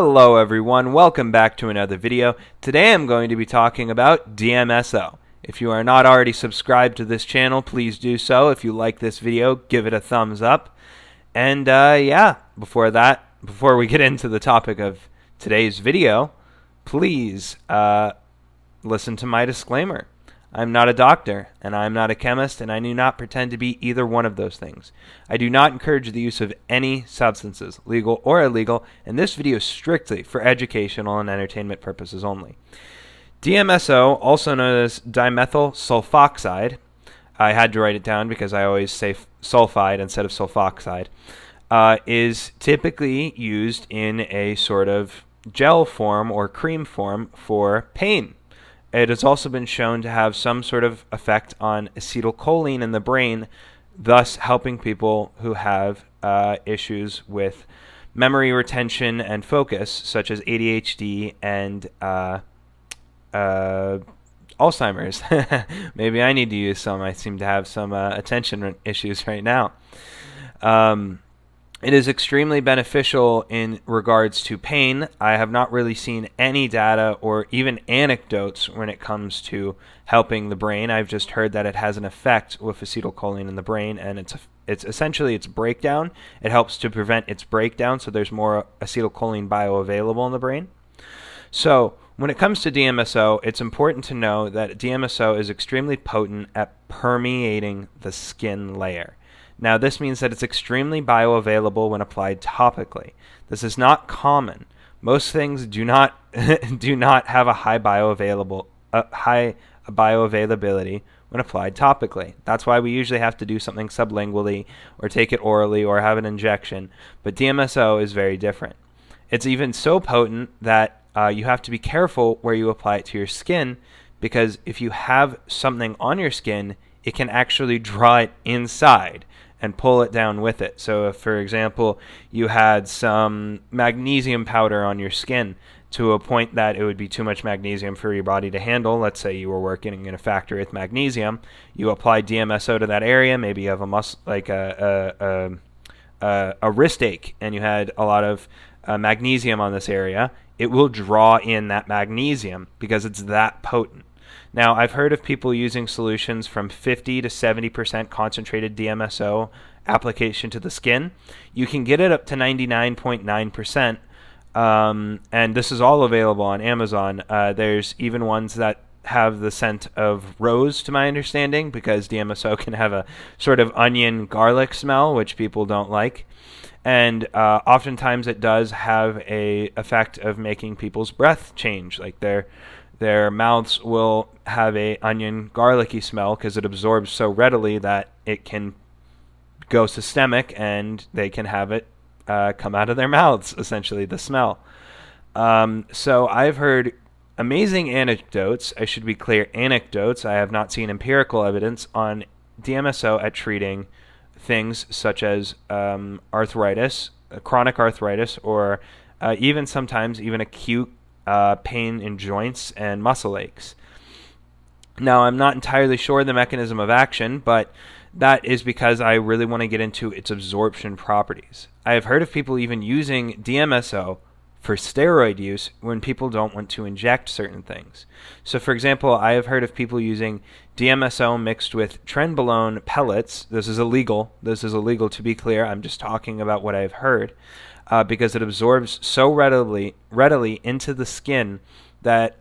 Hello everyone, welcome back to another video. Today I'm going to be talking about DMSO. If you are not already subscribed to this channel, please do so. If you like this video, give it a thumbs up. And yeah, before we get into the topic of today's video, please listen to my disclaimer. I'm not a doctor, and I'm not a chemist, and I do not pretend to be either one of those things. I do not encourage the use of any substances, legal or illegal, and this video is strictly for educational and entertainment purposes only. DMSO, also known as dimethyl sulfoxide, I had to write it down because I always say sulfide instead of sulfoxide, is typically used in a sort of gel form or cream form for pain. It has also been shown to have some sort of effect on acetylcholine in the brain, thus helping people who have issues with memory retention and focus, such as ADHD and Alzheimer's. Maybe I need to use some. I seem to have some attention issues right now. It is extremely beneficial in regards to pain. I have not really seen any data or even anecdotes when it comes to helping the brain. I've just heard that it has an effect with acetylcholine in the brain, and it's essentially its breakdown. It helps to prevent its breakdown, so there's more acetylcholine bioavailable in the brain. So when it comes to DMSO, it's important to know that DMSO is extremely potent at permeating the skin layer. Now, this means that it's extremely bioavailable when applied topically. This is not common. Most things do not do not have a high bioavailability when applied topically. That's why we usually have to do something sublingually or take it orally or have an injection. But DMSO is very different. It's even so potent that you have to be careful where you apply it to your skin, because if you have something on your skin, it can actually draw it inside and pull it down with it. So if, for example, you had some magnesium powder on your skin to a point that it would be too much magnesium for your body to handle, let's say you were working in a factory with magnesium, you apply DMSO to that area, maybe you have a wrist ache and you had a lot of magnesium on this area, it will draw in that magnesium because it's that potent. Now, I've heard of people using solutions from 50 to 70% concentrated DMSO application to the skin. You can get it up to 99.9%, and this is all available on Amazon. There's even ones that have the scent of rose, to my understanding, because DMSO can have a sort of onion garlic smell, which people don't like. And oftentimes it does have a effect of making people's breath change, like their mouths will have a onion garlicky smell because it absorbs so readily that it can go systemic and they can have it come out of their mouths, essentially, the smell. So I've heard amazing anecdotes. I should be clear, anecdotes. I have not seen empirical evidence on DMSO at treating things such as arthritis, chronic arthritis, or even sometimes even acute pain in joints and muscle aches. Now, I'm not entirely sure the mechanism of action, but that is because I really want to get into its absorption properties. I have heard of people even using DMSO for steroid use when people don't want to inject certain things. So, for example, I have heard of people using DMSO mixed with trenbolone pellets. This is illegal. This is illegal, to be clear. I'm just talking about what I've heard. Because it absorbs so readily into the skin that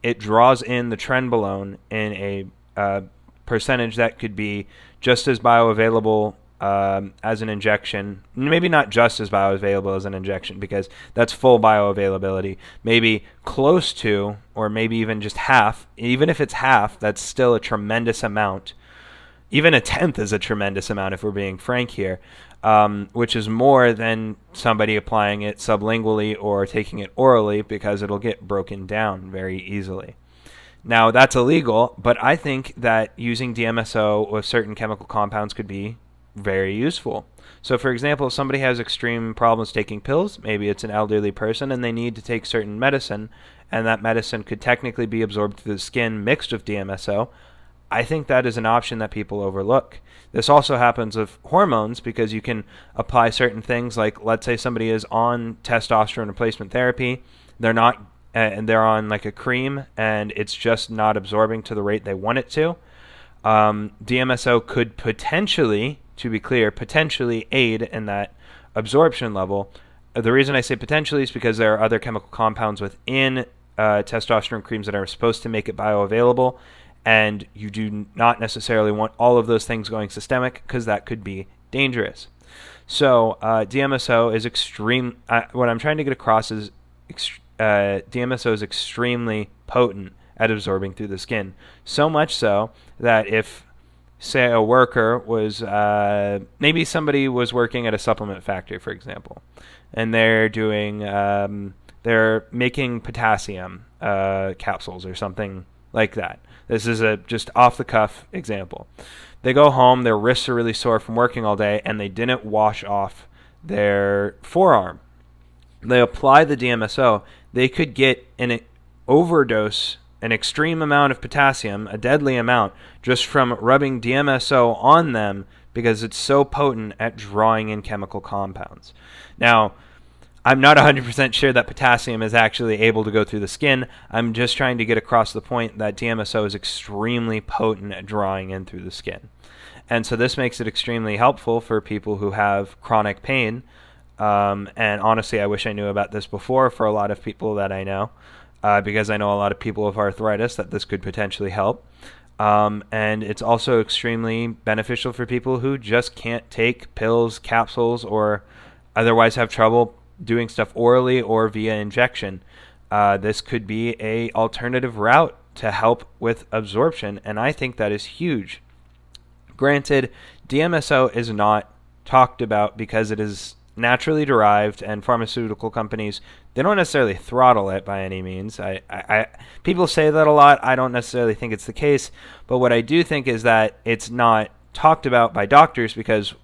it draws in the trenbolone in a percentage that could be just as bioavailable as an injection. Maybe not just as bioavailable as an injection, because that's full bioavailability. Maybe close to, or maybe even just half. Even if it's half, that's still a tremendous amount. Even a tenth is a tremendous amount, if we're being frank here. Which is more than somebody applying it sublingually or taking it orally, because it'll get broken down very easily. Now, that's illegal, but I think that using DMSO with certain chemical compounds could be very useful. So, for example, if somebody has extreme problems taking pills, maybe it's an elderly person and they need to take certain medicine, and that medicine could technically be absorbed through the skin mixed with DMSO, I think that is an option that people overlook. This also happens with hormones because you can apply certain things, like let's say somebody is on testosterone replacement therapy, they're not, and they're on like a cream and it's just not absorbing to the rate they want it to. DMSO could potentially, to be clear, potentially aid in that absorption level. The reason I say potentially is because there are other chemical compounds within testosterone creams that are supposed to make it bioavailable, and you do not necessarily want all of those things going systemic because that could be dangerous. So DMSO is extreme. What I'm trying to get across is DMSO is extremely potent at absorbing through the skin. So much so that if, say, a worker was, maybe somebody was working at a supplement factory, for example, and they're doing, they're making potassium capsules or something like that. This is a just off-the-cuff example. They go home, their wrists are really sore from working all day, and they didn't wash off their forearm. They apply the DMSO, they could get an overdose, an extreme amount of potassium, a deadly amount, just from rubbing DMSO on them because it's so potent at drawing in chemical compounds. Now, I'm not 100% sure that potassium is actually able to go through the skin. I'm just trying to get across the point that DMSO is extremely potent at drawing in through the skin. And so this makes it extremely helpful for people who have chronic pain. And honestly, I wish I knew about this before for a lot of people that I know, because I know a lot of people with arthritis that this could potentially help. And it's also extremely beneficial for people who just can't take pills, capsules, or otherwise have trouble doing stuff orally or via injection. This could be a alternative route to help with absorption, and I think that is huge. Granted, DMSO is not talked about because it is naturally derived, and pharmaceutical companies, they don't necessarily throttle it by any means. People say that a lot. I don't necessarily think it's the case, but what I do think is that it's not talked about by doctors because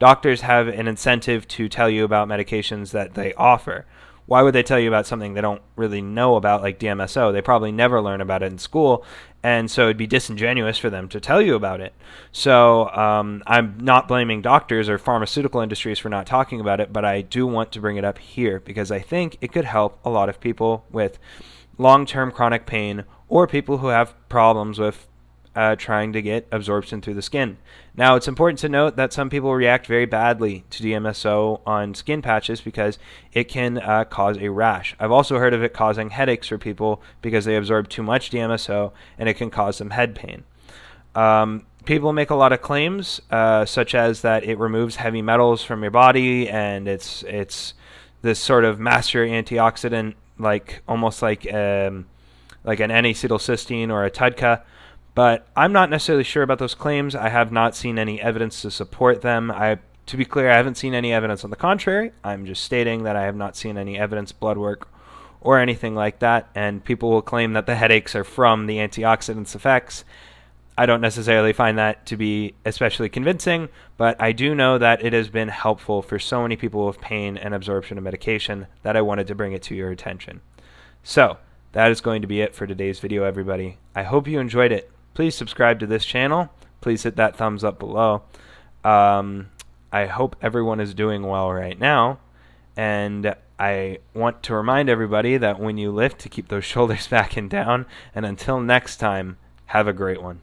doctors have an incentive to tell you about medications that they offer. Why would they tell you about something they don't really know about, like DMSO? They probably never learn about it in school, and so it'd be disingenuous for them to tell you about it. So I'm not blaming doctors or pharmaceutical industries for not talking about it, but I do want to bring it up here because I think it could help a lot of people with long-term chronic pain or people who have problems with trying to get absorption through the skin. Now, it's important to note that some people react very badly to DMSO on skin patches because it can cause a rash. I've also heard of it causing headaches for people because they absorb too much DMSO, and it can cause them head pain. People make a lot of claims, such as that it removes heavy metals from your body, and it's this sort of master antioxidant, like almost like an N-acetylcysteine or a TUDCA. But I'm not necessarily sure about those claims. I have not seen any evidence to support them. To be clear, I haven't seen any evidence on the contrary. I'm just stating that I have not seen any evidence, blood work, or anything like that. And people will claim that the headaches are from the antioxidants' effects. I don't necessarily find that to be especially convincing, but I do know that it has been helpful for so many people with pain and absorption of medication that I wanted to bring it to your attention. So, that is going to be it for today's video, everybody. I hope you enjoyed it. Please subscribe to this channel. Please hit that thumbs up below. I hope everyone is doing well right now. And I want to remind everybody that when you lift, to keep those shoulders back and down. And until next time, have a great one.